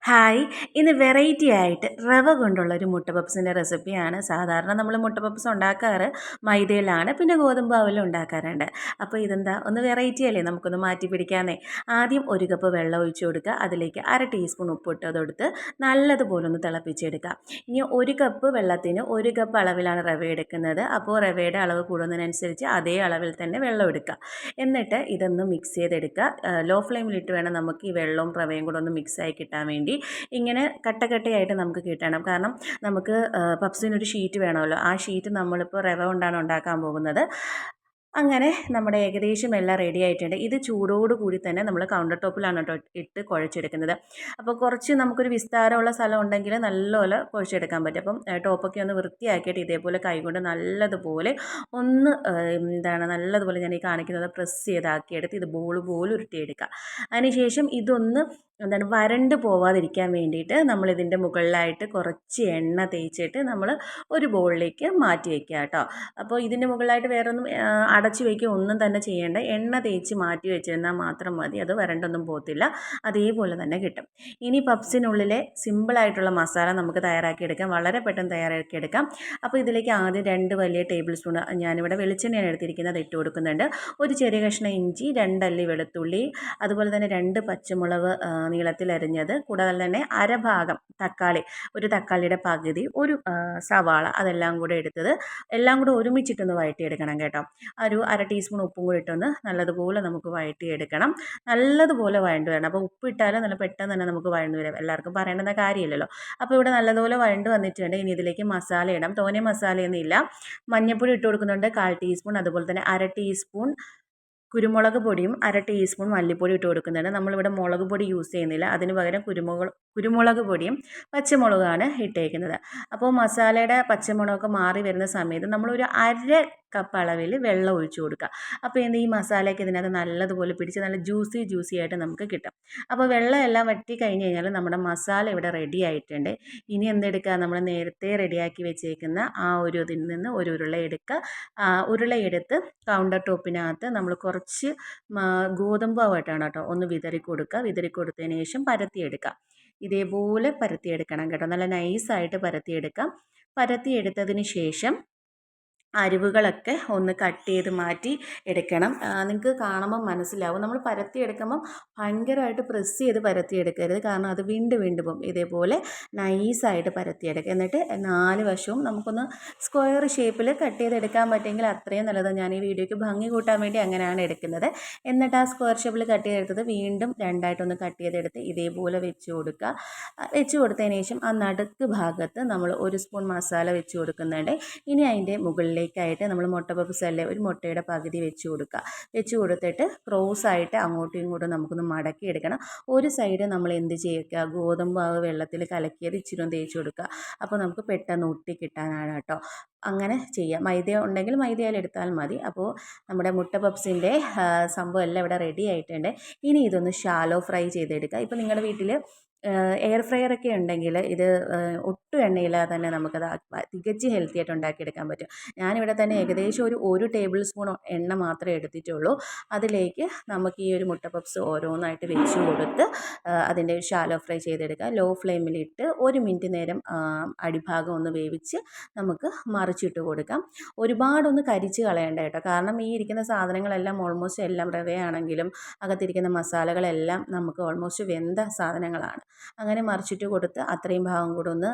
Hi, ഇന്ന് variety ആയിട്ട് റവ കൊണ്ടുള്ള ഒരു മുട്ട പപ്സിൻ്റെ റെസിപ്പിയാണ്. സാധാരണ നമ്മൾ മുട്ട പപ്സ് ഉണ്ടാക്കാറ് മൈദയിലാണ്, പിന്നെ ഗോതമ്പ് മാവിലും ഉണ്ടാക്കാറുണ്ട്. അപ്പോൾ ഇതെന്താ ഒന്ന് വെറൈറ്റി അല്ലേ, നമുക്കൊന്ന് മാറ്റി പിടിക്കാന്നേ. ആദ്യം ഒരു കപ്പ് വെള്ളം ഒഴിച്ചു കൊടുക്കുക, അതിലേക്ക് 1/2 ടീസ്പൂൺ ഉപ്പിട്ടതെടുത്ത് നല്ലതുപോലെ ഒന്ന് തിളപ്പിച്ചെടുക്കുക. ഇനി ഒരു കപ്പ് വെള്ളത്തിന് 1 കപ്പ് അളവിലാണ് റവ എടുക്കുന്നത്. അപ്പോൾ റവയുടെ അളവ് കൂടുന്നതിനനുസരിച്ച് അതേ അളവിൽ തന്നെ വെള്ളം എടുക്കുക. എന്നിട്ട് ഇതൊന്ന് മിക്സ് ചെയ്തെടുക്കുക. ലോ ഫ്ലെയിമിലിട്ട് വേണം നമുക്ക് ഈ വെള്ളവും റവയും കൂടെ ഒന്ന് മിക്സായി കിട്ടാൻ വേണ്ടി. ഇങ്ങനെ കട്ടയായിട്ട് നമുക്ക് കിട്ടണം. കാരണം നമുക്ക് പപ്സിനൊരു ഷീറ്റ് വേണമല്ലോ. ആ ഷീറ്റ് നമ്മളിപ്പോൾ റവ കൊണ്ടാണ് ഉണ്ടാക്കാൻ പോകുന്നത്. അങ്ങനെ നമ്മുടെ ഏകദേശം എല്ലാം റെഡി ആയിട്ടുണ്ട്. ഇത് ചൂടോട് കൂടി തന്നെ നമ്മൾ കൗണ്ടർ ടോപ്പിലാണ് കേട്ടോ ഇട്ട് കുഴച്ചെടുക്കുന്നത്. അപ്പോൾ കുറച്ച് നമുക്കൊരു വിസ്താരമുള്ള സ്ഥലം ഉണ്ടെങ്കിൽ നല്ലപോലെ കുഴച്ചെടുക്കാൻ പറ്റും. അപ്പം ടോപ്പൊക്കെ ഒന്ന് വൃത്തിയാക്കിയിട്ട് ഇതേപോലെ കൈകൊണ്ട് നല്ലതുപോലെ ഒന്ന് നല്ലതുപോലെ ഞാൻ ഈ കാണിക്കുന്നത് പ്രസ് ചെയ്താക്കിയെടുത്ത് ഇത് ബോൾ പോലെ ഉരുട്ടിയെടുക്കുക. അതിനുശേഷം ഇതൊന്ന് വരണ്ട് പോവാതിരിക്കാൻ വേണ്ടിയിട്ട് നമ്മളിതിൻ്റെ മുകളിലായിട്ട് കുറച്ച് എണ്ണ തേച്ചിട്ട് നമ്മൾ ഒരു ബോളിലേക്ക് മാറ്റി വയ്ക്കുക കേട്ടോ. അപ്പോൾ ഇതിൻ്റെ മുകളിലായിട്ട് വേറൊന്നും അടച്ചു വയ്ക്കുക ഒന്നും തന്നെ ചെയ്യേണ്ട. എണ്ണ തേച്ച് മാറ്റി വെച്ചിരുന്നാൽ മാത്രം മതി, അത് വരണ്ടൊന്നും പോകത്തില്ല, അതേപോലെ തന്നെ കിട്ടും. ഇനി പപ്സിനുള്ളിലെ സിമ്പിളായിട്ടുള്ള മസാല നമുക്ക് തയ്യാറാക്കിയെടുക്കാം, വളരെ പെട്ടെന്ന് തയ്യാറാക്കിയെടുക്കാം. അപ്പോൾ ഇതിലേക്ക് ആദ്യം 2 വലിയ ടേബിൾ സ്പൂൺ ഞാനിവിടെ വെളിച്ചെണ്ണയാണ് എടുത്തിരിക്കുന്നത്, ഇട്ട് കൊടുക്കുന്നുണ്ട്. ഒരു ചെറിയ കഷ്ണം ഇഞ്ചി, 2 അല്ലി വെളുത്തുള്ളി, അതുപോലെ തന്നെ 2 പച്ചമുളക് നീളത്തിലരിഞ്ഞത്, കൂടാതെ തന്നെ അരഭാഗം തക്കാളി, ഒരു തക്കാളിയുടെ പകുതി, ഒരു സവാള, അതെല്ലാം കൂടെ എടുത്തത് എല്ലാം കൂടെ ഒരുമിച്ചിട്ടൊന്ന് വഴറ്റിയെടുക്കണം കേട്ടോ. ഒരു 1/2 ടീസ്പൂൺ ഉപ്പും കൂടി ഇട്ടൊന്ന് നല്ലതുപോലെ നമുക്ക് വഴറ്റിയെടുക്കണം. നല്ലതുപോലെ വഴണ്ട് വരണം. അപ്പോൾ ഉപ്പിട്ടാൽ നല്ല പെട്ടെന്ന് തന്നെ നമുക്ക് വഴണ്ട് വരും, എല്ലാവർക്കും പറയേണ്ടുന്ന കാര്യമില്ലല്ലോ. അപ്പോൾ ഇവിടെ നല്ലതുപോലെ വഴണ്ട് വന്നിട്ടുണ്ട്. ഇനി ഇതിലേക്ക് മസാല ഇടാം. തോനെ മസാലയൊന്നും ഇല്ല. മഞ്ഞൾപ്പൊടി ഇട്ട് കൊടുക്കുന്നുണ്ട് 1/4 ടീസ്പൂൺ, അതുപോലെ തന്നെ 1/2 ടീസ്പൂൺ കുരുമുളക് പൊടിയും 1/2 ടീസ്പൂൺ മല്ലിപ്പൊടി ഇട്ട് കൊടുക്കുന്നുണ്ട്. നമ്മളിവിടെ മുളക് പൊടി യൂസ് ചെയ്യുന്നില്ല, അതിന് പകരം കുരുമുളക് പൊടിയും പച്ചമുളകാണ് ഇട്ടേക്കുന്നത്. അപ്പോൾ മസാലയുടെ പച്ചമുളകൊക്കെ മാറി വരുന്ന സമയത്ത് നമ്മളൊരു 1/2 കപ്പ് അളവിൽ വെള്ളം ഒഴിച്ചു കൊടുക്കുക. അപ്പോൾ ഈ മസാലയൊക്കെ ഇതിനകത്ത് നല്ലതുപോലെ പിടിച്ച് നല്ല ജ്യൂസി ആയിട്ട് നമുക്ക് കിട്ടും. അപ്പോൾ വെള്ളം എല്ലാം വറ്റി കഴിഞ്ഞ് കഴിഞ്ഞാൽ നമ്മുടെ മസാല ഇവിടെ റെഡി ആയിട്ടുണ്ട്. ഇനി എന്തെടുക്കുക, നമ്മൾ നേരത്തെ റെഡിയാക്കി വെച്ചേക്കുന്ന ആ ഒരു ഇതിൽ നിന്ന് ഒരു ഉരുള എടുക്കുക. ഉരുളയെടുത്ത് കൗണ്ടർ ടോപ്പിനകത്ത് നമ്മൾ കുറച്ച് ഗോതമ്പ് മാവായിട്ടാണ് കേട്ടോ ഒന്ന് വിതറി കൊടുക്കുക. വിതറി കൊടുത്തതിന് ശേഷം പരത്തിയെടുക്കുക. ഇതേപോലെ പരത്തിയെടുക്കണം കേട്ടോ, നല്ല നൈസായിട്ട് പരത്തിയെടുക്കാം. പരത്തിയെടുത്തതിന് ശേഷം അരിവുകളൊക്കെ ഒന്ന് കട്ട് ചെയ്ത് മാറ്റി എടുക്കണം. നിങ്ങൾക്ക് കാണുമ്പോൾ മനസ്സിലാവും, നമ്മൾ പരത്തിയെടുക്കുമ്പം ഭയങ്കരമായിട്ട് പ്രസ് ചെയ്ത് പരത്തിയെടുക്കരുത്, കാരണം അത് വിണ്ട് പോകും. ഇതേപോലെ നൈസായിട്ട് പരത്തിയെടുക്കുക. എന്നിട്ട് 4 വശവും നമുക്കൊന്ന് സ്ക്വയർ ഷേപ്പിൽ കട്ട് ചെയ്തെടുക്കാൻ പറ്റുമെങ്കിൽ അത്രയും നല്ലത്. ഞാൻ ഈ വീഡിയോയ്ക്ക് ഭംഗി കൂട്ടാൻ വേണ്ടി അങ്ങനെയാണ് എടുക്കുന്നത്. എന്നിട്ട് ആ സ്ക്വയർ ഷേപ്പിൽ കട്ട് ചെയ്തെടുത്തത് വീണ്ടും 2ആയിട്ടൊന്ന് കട്ട് ചെയ്തെടുത്ത് ഇതേപോലെ വെച്ച് കൊടുക്കുക. വെച്ച് കൊടുത്തതിന് ശേഷം ആ നടുക്ക് ഭാഗത്ത് നമ്മൾ 1 സ്പൂൺ മസാല വെച്ച് കൊടുക്കുന്നുണ്ട്. ഇനി അതിൻ്റെ മുകളിലേക്ക് നമ്മൾ മുട്ട പപ്സ് അല്ലേ, ഒരു മുട്ടയുടെ പകുതി വെച്ച് കൊടുക്കുക. വെച്ച് കൊടുത്തിട്ട് ക്രോസായിട്ട് അങ്ങോട്ടും ഇങ്ങോട്ടും നമുക്കൊന്ന് മടക്കി എടുക്കണം. ഒരു സൈഡ് നമ്മൾ എന്ത് ചെയ്യുക, ഗോതമ്പ് മാവ് വെള്ളത്തിൽ കലക്കിയത് ഇച്ചിരി തേച്ച് കൊടുക്കുക. അപ്പോൾ നമുക്ക് പെട്ടെന്ന് ഒട്ടി കിട്ടാനാണ് കേട്ടോ. അങ്ങനെ ചെയ്യാം. മൈദ ഉണ്ടെങ്കിൽ മൈദയിൽ എടുത്താൽ മതി. അപ്പോൾ നമ്മുടെ മുട്ട പപ്സിൻ്റെ സംഭവം എല്ലാം ഇവിടെ റെഡി ആയിട്ടുണ്ട്. ഇനി ഇതൊന്ന് ഷാലോ ഫ്രൈ ചെയ്തെടുക്കുക. ഇപ്പോൾ നിങ്ങളുടെ വീട്ടിൽ എയർ ഫ്രയറൊക്കെ ഉണ്ടെങ്കിൽ ഇത് ഒട്ടും എണ്ണയില്ലാതെ തന്നെ നമുക്കത് തികച്ച് ഹെൽത്തി ആയിട്ട് ഉണ്ടാക്കിയെടുക്കാൻ പറ്റും. ഞാനിവിടെ തന്നെ ഏകദേശം ഒരു ടേബിൾ സ്പൂൺ എണ്ണ മാത്രമേ എടുത്തിട്ടുള്ളൂ. അതിലേക്ക് നമുക്ക് ഈ ഒരു മുട്ട പപ്സ് ഓരോന്നായിട്ട് വെച്ച് കൊടുത്ത് അതിൻ്റെ ഷാലോ ഫ്രൈ ചെയ്തെടുക്കുക. ലോ ഫ്ലെയിമിലിട്ട് 1 മിനിറ്റ് നേരം അടിഭാഗം ഒന്ന് വേവിച്ച് നമുക്ക് മറിച്ചിട്ട് കൊടുക്കാം. ഒരുപാടൊന്ന് കരിച്ച് കളയേണ്ട കേട്ടോ, കാരണം ഈ ഇരിക്കുന്ന സാധനങ്ങളെല്ലാം ഓൾമോസ്റ്റ് എല്ലാം റവയാണെങ്കിലും അകത്തിരിക്കുന്ന മസാലകളെല്ലാം നമുക്ക് ഓൾമോസ്റ്റ് വെന്ത സാധനങ്ങളാണ്. അങ്ങനെ മറിച്ചിട്ട് കൊടുത്ത് അത്രയും ഭാഗം കൂടെ ഒന്ന്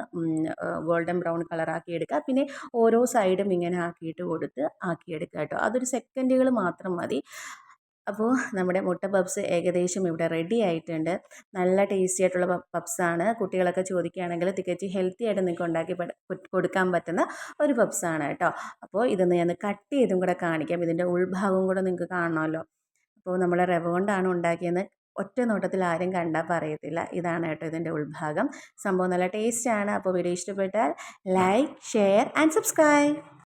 ഗോൾഡൻ ബ്രൗൺ കളറാക്കി എടുക്കുക. പിന്നെ ഓരോ സൈഡും ഇങ്ങനെ ആക്കിയെടുക്കുക കേട്ടോ. അതൊരു സെക്കൻഡുകൾ മാത്രം മതി. അപ്പോൾ നമ്മുടെ മുട്ട പപ്സ് ഏകദേശം ഇവിടെ റെഡി ആയിട്ടുണ്ട്. നല്ല ടേസ്റ്റി ആയിട്ടുള്ള പപ്സാണ്. കുട്ടികളൊക്കെ ചോദിക്കുകയാണെങ്കിൽ തികച്ച് ഹെൽത്തി ആയിട്ട് നിങ്ങൾക്ക് ഉണ്ടാക്കി കൊടുക്കാൻ പറ്റുന്ന ഒരു പപ്സാണ് കേട്ടോ. അപ്പോൾ ഇതൊന്ന് ഞാൻ കട്ട് ചെയ്തും കൂടെ കാണിക്കാം, ഇതിൻ്റെ ഉൾഭാഗവും കൂടെ നിങ്ങൾക്ക് കാണണമല്ലോ. അപ്പോൾ നമ്മൾ റവ കൊണ്ടാണ് ഉണ്ടാക്കിയെന്ന് ഒറ്റ നോട്ടത്തിൽ ആരും കണ്ടാൽ പറയത്തില്ല. ഇതാണ് കേട്ടോ ഇതിൻ്റെ ഉൾഭാഗം. സംഭവം നല്ല ടേസ്റ്റാണ്. അപ്പോൾ വീഡിയോ ഇഷ്ടപ്പെട്ടാൽ ലൈക്ക്, ഷെയർ ആൻഡ് സബ്സ്ക്രൈബ്.